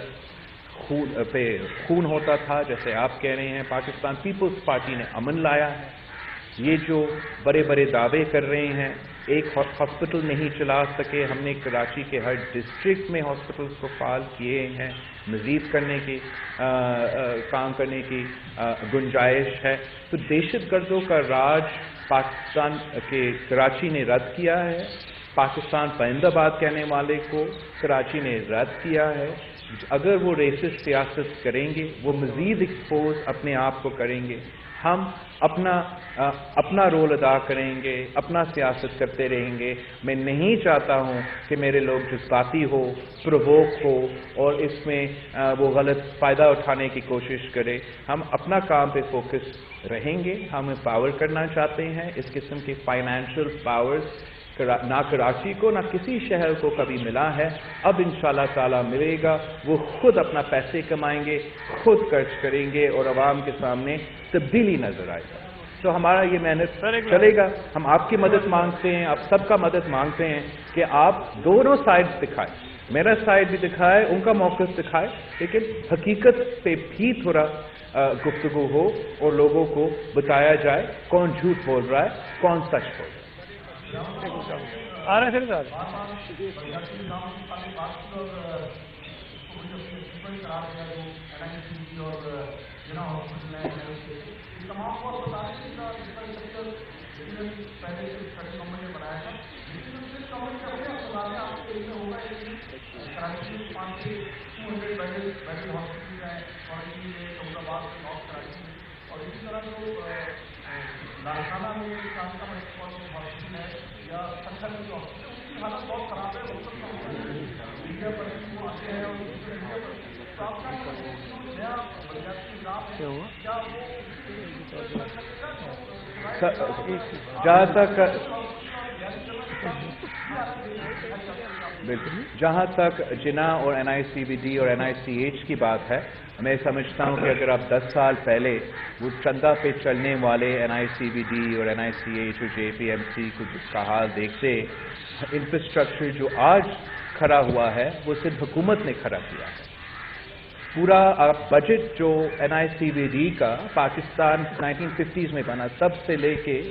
خون ہوتا تھا، جیسے آپ کہہ رہے ہیں پاکستان پیپلز پارٹی نے امن لایا ہے۔ یہ جو بڑے بڑے دعوے کر رہے ہیں، ایک ہاسپٹل نہیں چلا سکے، ہم نے کراچی کے ہر ڈسٹرکٹ میں ہاسپٹلس کو فعال کیے ہیں، مزید کرنے کی کام کرنے کی گنجائش ہے۔ تو دہشت گردوں کا راج پاکستان کے کراچی نے رد کیا ہے، پاکستان پرندہ باد کہنے والے کو کراچی نے رد کیا ہے۔ اگر وہ ریسسٹ سیاست کریں گے وہ مزید ایکسپوز اپنے آپ کو کریں گے. ہم اپنا رول ادا کریں گے, اپنا سیاست کرتے رہیں گے. میں نہیں چاہتا ہوں کہ میرے لوگ جذباتی ہو, پرووک ہو اور اس میں وہ غلط فائدہ اٹھانے کی کوشش کرے. ہم اپنا کام پہ فوکس رہیں گے. ہم پاور کرنا چاہتے ہیں. اس قسم کے فائنینشیل پاورز نہ کراچی کو نہ کسی شہر کو کبھی ملا ہے. اب انشاءاللہ تعالی ملے گا. وہ خود اپنا پیسے کمائیں گے, خود خرچ کریں گے اور عوام کے سامنے تبدیلی نظر آئے گا. تو ہمارا یہ محنت چلے گا. ہم آپ کی مدد مانگتے ہیں, آپ سب کا مدد مانگتے ہیں کہ آپ دونوں سائڈ دکھائیں. میرا سائڈ بھی دکھائے, ان کا موقف دکھائے, لیکن حقیقت پہ بھی تھوڑا گفتگو ہو اور لوگوں کو بتایا جائے کون جھوٹ بول رہا ہے, کون سچ بول رہا ہے. آ رہے ہیں سر اور اسی طرح جو لاڑکانہ میں ہاسپٹل ہے یا سنگھر میں جو ہاسپٹل ہے اس کی حالت بہت خراب ہے. میڈیا پر وہ آتے ہیں اور دوسرے میڈیا پر آپ کا نیا بنیادی نظام ہے کیا بالکل. جہاں تک جنا اور NICVD اور NICH کی بات ہے, میں سمجھتا ہوں کہ اگر آپ 10 سال پہلے وہ چندہ پہ چلنے والے NICVD اور NICH اور JPMC کو جس کا حال دیکھتے, انفراسٹرکچر جو آج کھڑا ہوا ہے وہ صرف حکومت نے کھڑا کیا ہے. پورا بجٹ جو NICVD کا پاکستان 1950s میں بنا, تب سے لے کے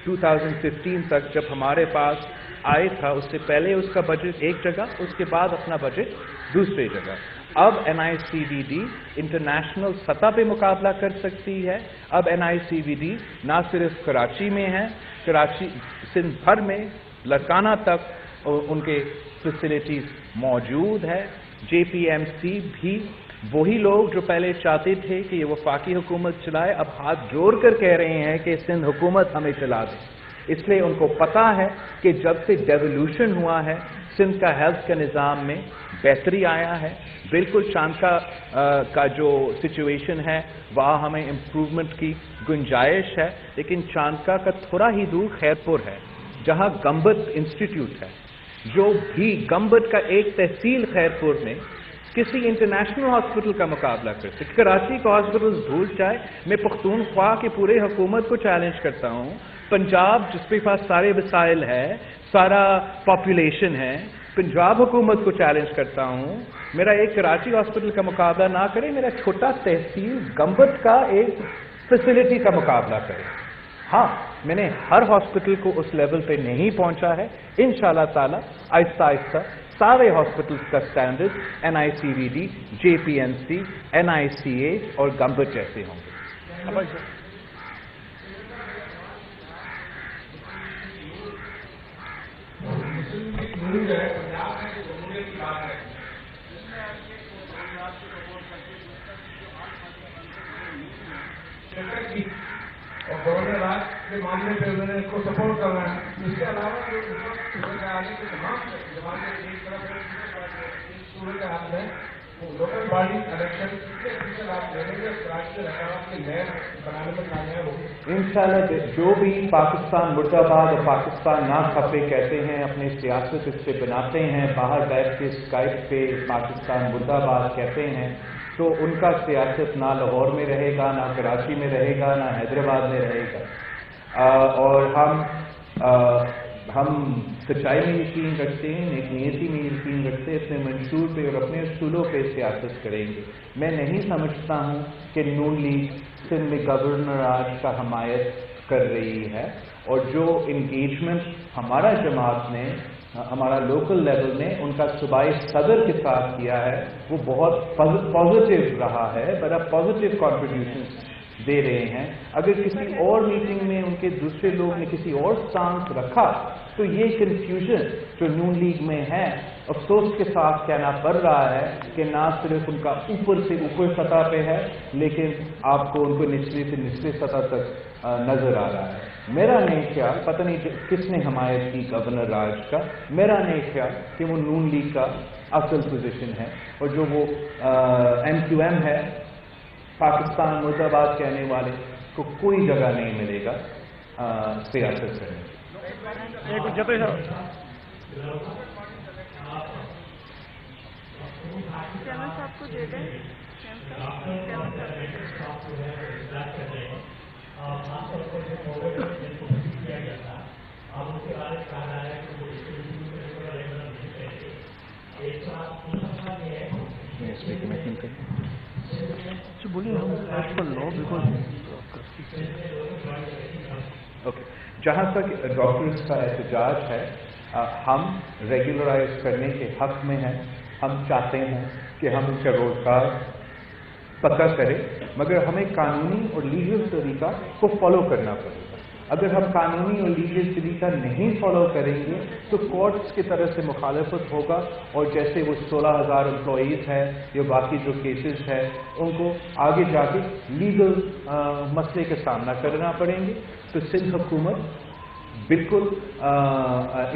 2015 تک جب ہمارے پاس آئے تھا, اس سے پہلے اس کا بجٹ ایک جگہ, اس کے بعد اپنا بجٹ دوسری جگہ. اب NICVD انٹرنیشنل سطح پہ مقابلہ کر سکتی ہے. اب NICVD نہ صرف کراچی میں ہے, کراچی سندھ بھر میں لاڑکانہ تک ان کے فیسلٹیز موجود ہے. JPMC بھی وہی لوگ جو پہلے چاہتے تھے کہ یہ وفاقی حکومت چلائے, اب ہاتھ جوڑ کر کہہ رہے ہیں کہ سندھ حکومت ہمیں چلا دے. اس لیے ان کو پتا ہے کہ جب سے ڈیولوشن ہوا ہے سندھ کا ہیلتھ کے نظام میں بہتری آیا ہے. بالکل چانکا کا جو سچویشن ہے وہاں ہمیں امپروومنٹ کی گنجائش ہے, لیکن چانکا کا تھوڑا ہی دور خیرپور ہے جہاں گمبت انسٹیٹیوٹ ہے, جو بھی گمبت کا ایک تحصیل خیرپور میں کسی انٹرنیشنل ہاسپٹل کا مقابلہ کر سکتے. کراچی کا ہاسپٹل بھول جائے. میں پختونخوا کی پورے حکومت کو چیلنج کرتا ہوں, پنجاب جس کے پاس سارے وسائل ہے, سارا پاپولیشن ہے, پنجاب حکومت کو چیلنج کرتا ہوں میرا ایک کراچی ہاسپٹل کا مقابلہ نہ کرے, میرا چھوٹا تحصیل گمبت کا ایک فیسلٹی کا مقابلہ کرے. ہاں میں نے ہر ہاسپٹل کو اس لیول پہ نہیں پہنچا ہے. انشاءاللہ تعالی آہستہ آہستہ سارے ہاسپٹلس کا سٹینڈرڈ NICVD, JPMC, NICH اور گمبت جیسے ہوں گے. اور گورنر راج کے معاملے پہ انہوں نے اس کو سپورٹ کرنا ہے. اس کے علاوہ جو آگے کے تمام زمانے ایک طرف صورت حال ہے وہ لوکل باڈی الیکشن آپ لیں گے کراچی کے حکامات کی نئے بنانے میں کامیاب ہوگی انشاءاللہ. جو بھی پاکستان مرد آباد اور پاکستان نہ کھپے کہتے ہیں, اپنی سیاست اس پہ بناتے ہیں, باہر بیٹھ کے اسکائپ پہ پاکستان مرد آباد کہتے ہیں, تو ان کا سیاست نہ لاہور میں رہے گا, نہ کراچی میں رہے گا, نہ حیدرآباد میں رہے گا. اور ہم سچائی میں یقین رکھتے ہیں, نیک نیتی میں یقین رکھتے ہیں, اپنے منشور پہ اور اپنے اصولوں پہ سیاست کریں گے. میں نہیں سمجھتا ہوں کہ نون لیگ سندھ میں گورنر آج کا حمایت کر رہی ہے, اور جو انگیجمنٹ ہمارا جماعت نے, ہمارا لوکل لیول نے ان کا صوبائی صدر کے ساتھ کیا ہے, وہ بہت پازیٹیو رہا ہے, بڑا پازیٹیو کنٹریبیوشن دے رہے ہیں. اگر کسی اور میٹنگ میں ان کے دوسرے لوگ نے کسی اور سٹانس رکھا تو یہ کنفیوژن جو نون لیگ میں ہے अफसोस के साथ कहना पड़ रहा है कि ना सिर्फ उनका ऊपर से ऊपर सतह पे है, लेकिन आपको उनको निचले से निचले सतह तक नजर आ रहा है। मेरा नहीं ख्याल, पता नहीं किसने हमायत की गवर्नर राज का, मेरा नहीं ख्याल कि वो नून लीग का असल पोजीशन है, और जो वो MQM है, पाकिस्तान मुर्दाबाद कहने वाले को कोई जगह नहीं मिलेगा सियासत करने। ओके, जहाँ तक डॉक्टर्स का एहतजाज है, हम रेगुलराइज करने के हक में हैं। हम चाहते हैं कि हम उनका रोजगार पता करें, मगर हमें कानूनी और लीगल तरीका को फॉलो करना पड़ेगा। अगर हम कानूनी और लीगल तरीका नहीं फॉलो करेंगे तो कोर्ट्स की तरफ से मुखालफत होगा, और जैसे वो 16,000 एम्प्लॉईज़ हैं या बाकी जो केसेस हैं, उनको आगे जाके लीगल मसले का सामना करना पड़ेंगे। तो सिंध हुकूमत बिल्कुल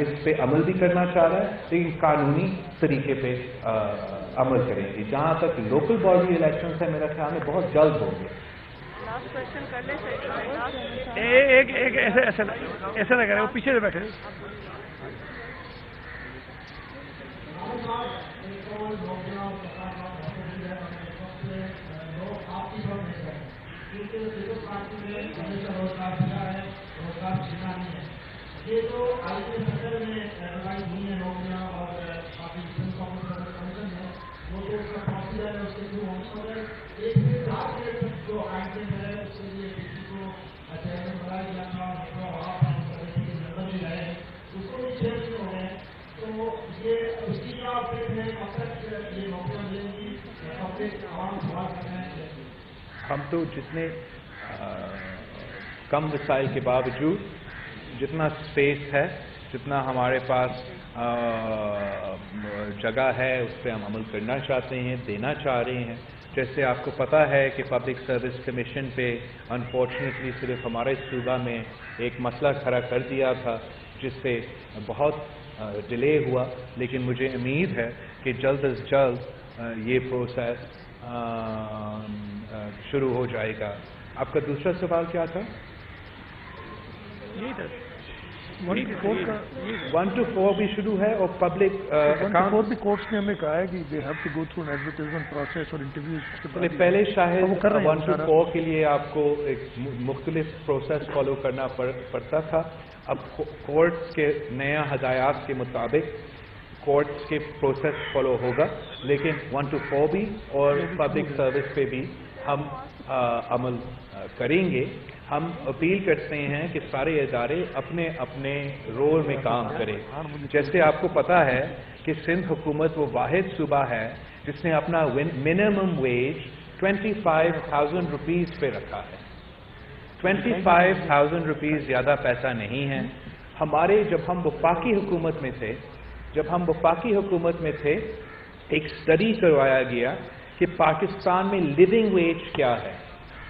इस पे अमल भी करना चाह रहा है, लेकिन कानूनी तरीके पे अमल करेंगे। जहाँ तक लोकल बॉडी इलेक्शन है, मेरा ख्याल में बहुत जल्द होंगे। एक ऐसा लग रहा है वो पीछे से बैठे। ये तो IPSSL में एडवाइस हुई है नौकरियाँ और काफी कमीशन है, वो तो उसका प्रोसीजर है, उसके थ्रू होंगे। एक निर्धारित डेट तक जो आइटम है उसके लिए किसी को चेयरमैन बनाया गया था, नंबर भी रहे, उसको भी चेंज हो गए। तो ये उसी का अपडेट है, कब तक ये नौकरियाँ मिलेंगी, अपडेट आवाम सवाल करना है। हम तो जितने कम वसाइल के बावजूद जितना स्पेस है, जितना हमारे पास जगह है, उस पर हम अमल करना चाहते हैं, देना चाह रहे हैं। जैसे आपको पता है कि पब्लिक सर्विस कमीशन पे अनफॉर्चुनेटली सिर्फ हमारे सूबा में एक मसला खड़ा कर दिया था, जिससे बहुत डिले हुआ, लेकिन मुझे उम्मीद है कि जल्द अज जल्द ये प्रोसेस शुरू हो जाएगा। आपका दूसरा सवाल क्या था? 1 to 4 भी शुरू है, और पब्लिक अकाउंट भी कोर्ट्स ने हमें कहा है कि they have to go through an advertisement process और इंटरव्यूज। पहले शायद 1 to 4 के लिए आपको एक मुख्तलिफ प्रोसेस फॉलो करना पड़ता था। अब कोर्ट्स के नया हदायत के मुताबिक कोर्ट्स के प्रोसेस फॉलो होगा, लेकिन 1 to 4 भी और पब्लिक सर्विस पे भी हम अमल करेंगे। हम अपील करते हैं कि सारे इदारे अपने अपने रोल में काम करें। जैसे आपको पता है कि सिंध हुकूमत वो वाहिद सूबा है जिसने अपना मिनिमम वेज 25,000 रुपीज़ पे रखा है। 25,000 रुपीज़ ज़्यादा पैसा नहीं है। हमारे जब हम वफाकी हुकूमत में थे, एक स्टडी करवाया गया कि पाकिस्तान में लिविंग वेज क्या है,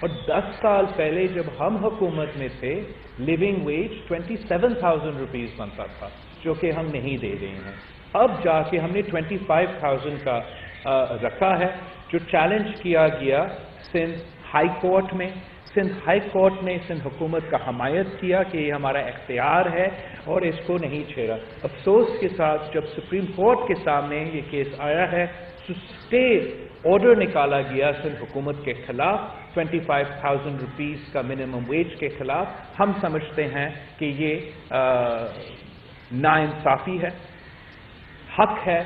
और 10 साल पहले जब हम हुकूमत में थे, लिविंग वेज 27,000 रुपीज़ बनता था, जो कि हम नहीं दे रहे हैं। अब जाके हमने 25,000 का रखा है, जो चैलेंज किया गया सिंध हाई कोर्ट में। सिंध हाई कोर्ट ने सिंध हुकूमत का हमायत किया कि ये हमारा इख्तियार है और इसको नहीं छेड़ा। अफसोस के साथ जब सुप्रीम कोर्ट के सामने ये केस आया है, स्टे ऑर्डर निकाला गया सिंध हुकूमत के खिलाफ 25,000 रुपीज़ का मिनिमम वेज के खिलाफ। हम समझते हैं कि ये नाइंसाफ़ी है, हक है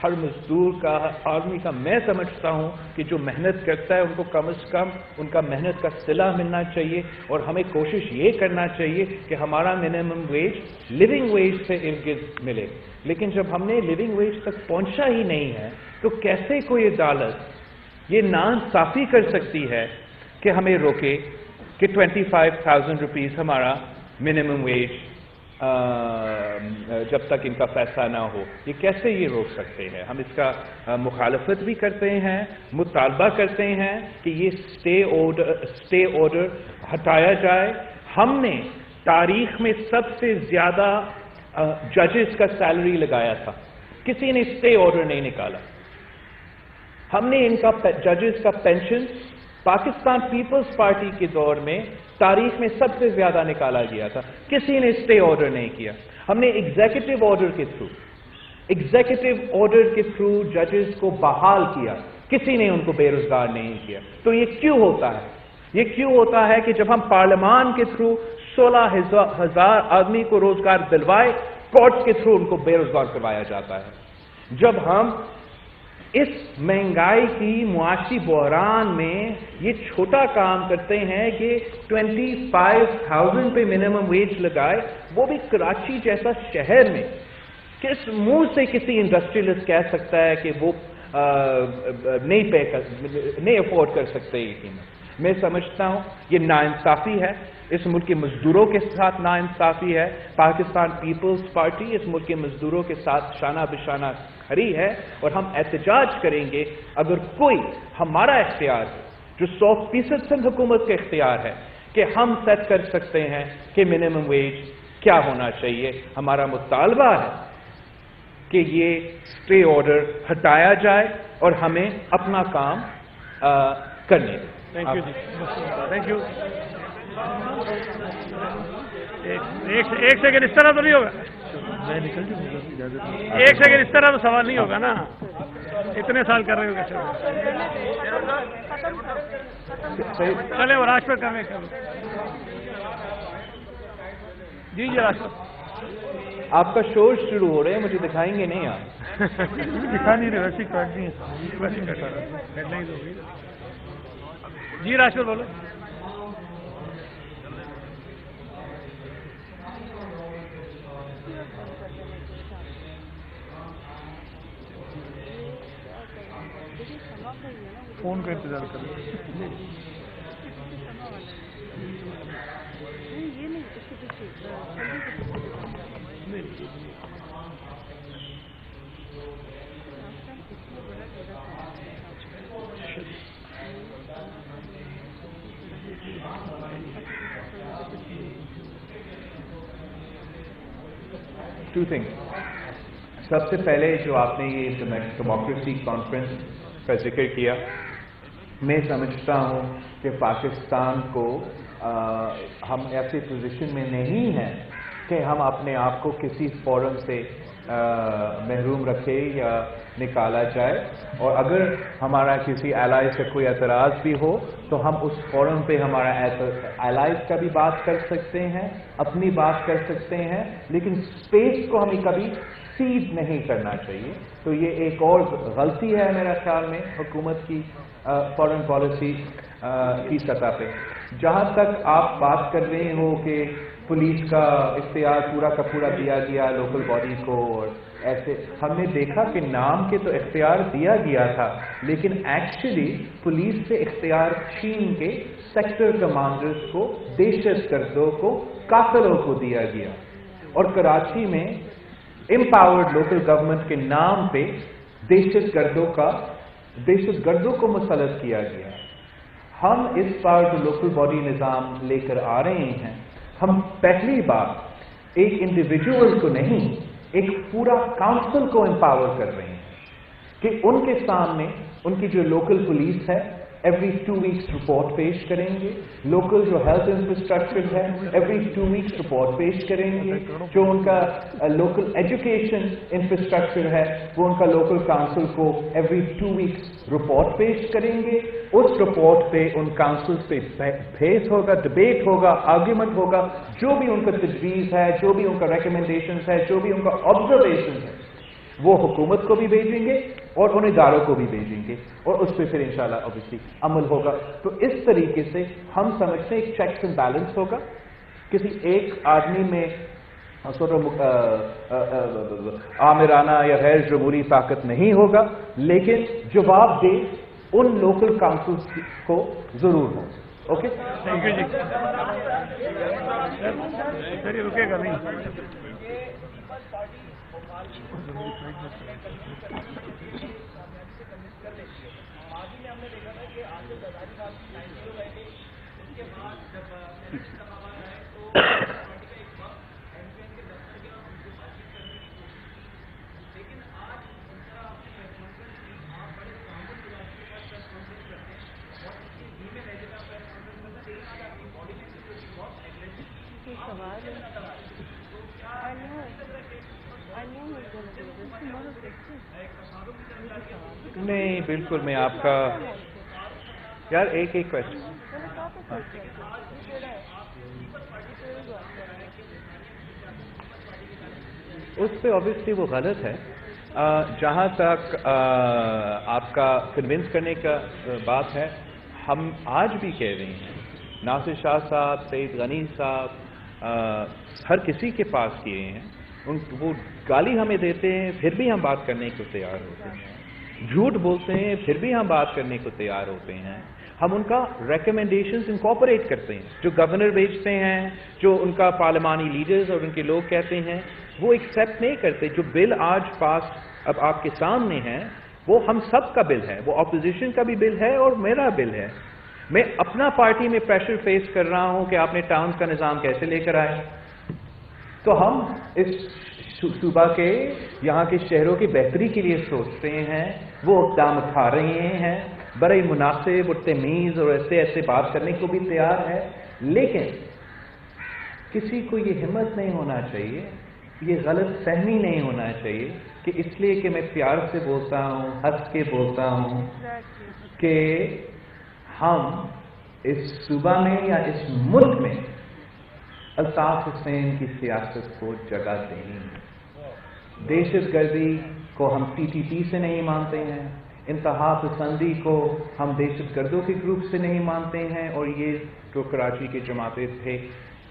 हर मजदूर का, आदमी का। मैं समझता हूं कि जो मेहनत करता है उनको कम से कम उनका मेहनत का सिला मिलना चाहिए, और हमें कोशिश ये करना चाहिए कि हमारा मिनिमम वेज लिविंग वेज से इर्द-गिर्द मिले। लेकिन जब हमने लिविंग वेज तक पहुंचा ही नहीं है, तो कैसे कोई अदालत ये नाइंसाफ़ी कर सकती है कि हमें रोके कि 25,000 रुपीज़ हमारा मिनिमम वेज जब तक इनका फैसला ना हो, ये कैसे ये रोक सकते हैं? हम इसका मुखालफत भी करते हैं, मुतालबा करते हैं कि ये स्टे ऑर्डर हटाया जाए। हमने तारीख में सबसे ज़्यादा जजेस का सैलरी लगाया था, किसी ने स्टे ऑर्डर नहीं निकाला। हमने इनका जजेस का पेंशन पाकिस्तान पीपल्स पार्टी के दौर में तारीख में सबसे ज्यादा निकाला गया था, किसी ने स्टे ऑर्डर नहीं किया। हमने एग्जीक्यूटिव ऑर्डर के थ्रू जजेस को बहाल किया, किसी ने उनको बेरोजगार नहीं किया। तो ये क्यों होता है? ये क्यों होता है कि जब हम पार्लियामान के थ्रू 16,000 आदमी को रोजगार दिलवाए, कोर्ट के थ्रू उनको बेरोजगार करवाया जाता है। जब हम इस महंगाई की मुआशी बहरान में ये छोटा काम करते हैं कि 25,000 पे मिनिमम वेज लगाए, वो भी कराची जैसा शहर में, किस मुंह से किसी इंडस्ट्रियलिस्ट कह सकता है कि वो नहीं अफोर्ड कर सकते ये कीमत? मैं समझता हूं ये नाइंसाफी है, इस मुल्क के मजदूरों के साथ नाइंसाफी है। पाकिस्तान पीपल्स पार्टी इस मुल्क के मजदूरों के साथ शाना बिशाना खड़ी है, और हम एहतजाज करेंगे अगर कोई हमारा इख्तियार, जो 100% सिंध हुकूमत का इख्तियार है कि हम सेट कर सकते हैं कि मिनिमम वेज क्या होना चाहिए। हमारा मुतालबा है कि ये स्टे ऑर्डर हटाया जाए और हमें अपना काम करने दें। थैंक यू जी, थैंक यू। एक सेकंड, इस तरह तो नहीं होगा, मैं निकल जाऊंगा। एक सेकंड, इस तरह तो सवाल नहीं होगा ना, इतने साल कर रहे हो कैसे? चले वो राष्ट्रपति का मैं जी राष्ट्रपति, आपका शोर शुरू हो रहे हैं, मुझे दिखाएंगे नहीं आप? दिखा नहीं रहे, वैसे काट नहीं है, वैसे हेडलाइंस हो गई जी। राष्ट्रपति बोलो। फोन का इंतजार कर रहे हैं। Two things. सबसे पहले जो आपने ये डेमोक्रेसी कॉन्फ्रेंस का जिक्र किया, मैं समझता हूँ कि पाकिस्तान को हम ऐसे पोजीशन में नहीं हैं कि हम अपने आप को किसी फोरम से महरूम रखें या निकाला जाए, और अगर हमारा किसी एलाइज से कोई एतराज़ भी हो तो हम उस फोरम पे हमारा एलाइज का भी बात कर सकते हैं, अपनी बात कर सकते हैं, लेकिन स्पेस को हमें कभी सीड नहीं करना चाहिए। तो ये एक और गलती है मेरा ख्याल में हुकूमत की फॉरेन पॉलिसी की सतह पे। जहाँ तक आप बात कर रहे हो कि पुलिस का इख्तियार पूरा का पूरा दिया गया लोकल बॉडी को, और ऐसे हमने देखा कि नाम के तो इख्तियार दिया गया था, लेकिन एक्चुअली पुलिस से इख्तियार छीन के सेक्टर कमांडर्स को, दहशतगर्दों को, कातिलों को दिया गया, और कराची में एम्पावर्ड लोकल गवर्नमेंट के नाम पे दहशतगर्दों को मुसल्लत किया गया। हम इस बार जो लोकल बॉडी निज़ाम लेकर आ रहे हैं, हम पहली बार एक इंडिविजुअल को नहीं, एक पूरा काउंसिल को एम्पावर कर रहे हैं कि उनके सामने उनकी जो लोकल पुलिस है एवरी 2 वीक्स रिपोर्ट पेश करेंगे, लोकल जो हेल्थ इंफ्रास्ट्रक्चर है एवरी 2 वीक्स रिपोर्ट पेश करेंगे, जो उनका लोकल एजुकेशन इंफ्रास्ट्रक्चर है वो उनका लोकल काउंसिल को एवरी 2 वीक्स रिपोर्ट पेश करेंगे। उस रिपोर्ट पे उन काउंसिल पे बहस होगा, डिबेट होगा, आर्ग्यूमेंट होगा, जो भी उनका तजवीज़ है, जो भी उनका रिकमेंडेशन है, जो भी उनका ऑब्जर्वेशन है, वो हुकूमत को भी भेजेंगे और उन इदारों को भी भेजेंगे, और उस पर फिर इंशाल्लाह ऑब्वियसली अमल होगा। तो इस तरीके से हम समझते हैं एक चेक्स एंड बैलेंस होगा, किसी एक आदमी में आमिराना या गैर जमहूरी ताकत नहीं होगा, लेकिन जवाब दे उन लोकल काउंसिल्स को जरूर हो। اوکے تھینک یو جی سر یہ رکے گا نہیں نہیں بالکل میں آپ کا یار ایک کوشچن اس پہ آبویسلی وہ غلط ہے. جہاں تک آپ کا کنونس کرنے کا بات ہے، ہم آج بھی کہہ رہے ہیں، ناصر شاہ صاحب، سعید غنی صاحب، ہر کسی کے پاس کیے ہیں، وہ گالی ہمیں دیتے ہیں پھر بھی ہم بات کرنے کو تیار ہوتے ہیں، جھوٹ بولتے ہیں پھر بھی ہم بات کرنے کو تیار ہوتے ہیں. ہم ان کا ریکمنڈیشنز انکارپوریٹ کرتے ہیں، جو گورنر بھیجتے ہیں، جو ان کا پارلیمانی لیڈرز اور ان کے لوگ کہتے ہیں، وہ ایکسیپٹ نہیں کرتے. جو بل آج پاس اب آپ کے سامنے ہے وہ ہم سب کا بل ہے، وہ اپوزیشن کا بھی بل ہے اور میرا بل ہے. میں اپنا پارٹی میں پریشر فیس کر رہا ہوں کہ آپ نے ٹاؤن کا نظام کیسے لے کر آئے. تو ہم اس صوبہ کے یہاں کے شہروں کی بہتری کے لیے سوچتے ہیں، وہ اقدام اٹھا رہے ہیں، بڑے مناسب اور تمیز اور ایسے بات کرنے کو بھی تیار ہے. لیکن کسی کو یہ ہمت نہیں ہونا چاہیے، یہ غلط فہمی نہیں ہونا چاہیے کہ اس لیے کہ میں پیار سے بولتا ہوں، ہنس کے بولتا ہوں کہ ہم اس صوبہ میں یا اس ملک میں الطاف حسین کی سیاست کو جگہ دینی ہے. دہشت گردی کو ہم ٹی ٹی پی سے نہیں مانتے ہیں، انتہا پسندی کو ہم دہشت گردوں کے گروپ سے نہیں مانتے ہیں، اور یہ جو کراچی کے جماعتیں تھے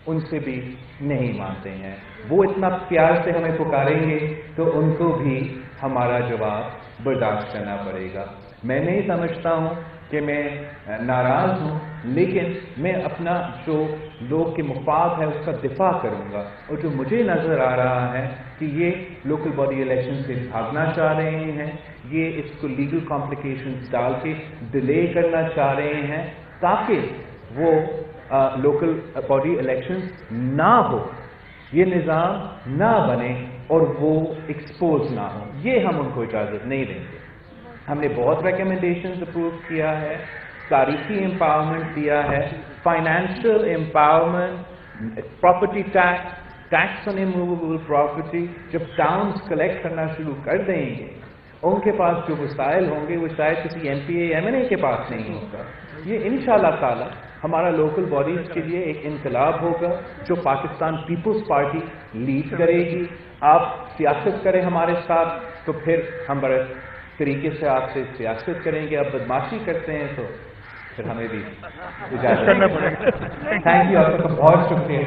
ان سے بھی نہیں مانتے ہیں. وہ اتنا پیار سے ہمیں پکاریں گے تو ان کو بھی ہمارا جواب برداشت کرنا پڑے گا. میں نہیں سمجھتا ہوں کہ میں ناراض ہوں، لیکن میں اپنا جو لوگ کے مفاد ہے اس کا دفاع کروں گا. اور جو مجھے نظر آ رہا ہے کہ یہ لوکل باڈی الیکشن سے بھاگنا چاہ رہے ہیں، یہ اس کو لیگل کمپلیکیشنز ڈال کے ڈیلے کرنا چاہ رہے ہیں تاکہ وہ لوکل باڈی الیکشنز نہ ہو، یہ نظام نہ بنے اور وہ ایکسپوز نہ ہو. یہ ہم ان کو اجازت نہیں دیں گے. ہم نے بہت ریکمنڈیشنز اپروو کیا ہے، تاریخی امپاورمنٹ دیا ہے، فائنینشیل امپاورمنٹ، پراپرٹی ٹیکس آن اموویبل پراپرٹی. جب ٹاؤنز کلیکٹ کرنا شروع کر دیں گے، ان کے پاس جو وسائل ہوں گے وہ شاید کسی M P A M N A کے پاس نہیں ہوگا. یہ انشاءاللہ تعالی ہمارا لوکل باڈیز کے لیے ایک انقلاب ہوگا جو پاکستان پیپلز پارٹی لیڈ کرے گی. آپ سیاست کریں ہمارے ساتھ تو پھر ہم بڑے طریقے سے آپ سے سیاست کریں گے. اب بدماشی کرتے ہیں تو پھر ہمیں بھی اجازت کرنا پڑے گا. تھینک یو، آپ کا بہت شکریہ.